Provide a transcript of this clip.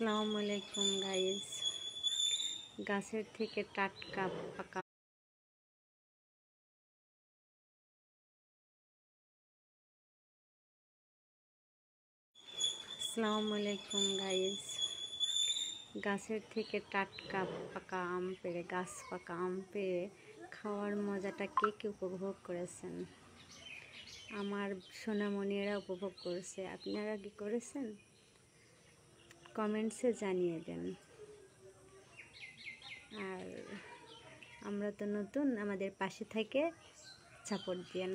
আসসালামু আলাইকুম গাইস। গাছের থেকে টাটকা পাকা আসসালামু আলাইকুম গাইস। গাছের থেকে টাটকা পাকা আম পেড়ে পাকা আম পেড়ে খাওয়ার মজাটা কে কে উপভোগ করেছেন? আমার সোনামণিরা উপভোগ করেছে। আপনারা কি করেছেন? কমেন্টসে জানিয়ে দেন। আর আমরা তো নতুন, আমাদের পাশে থেকে সাপোর্ট দিয়েন।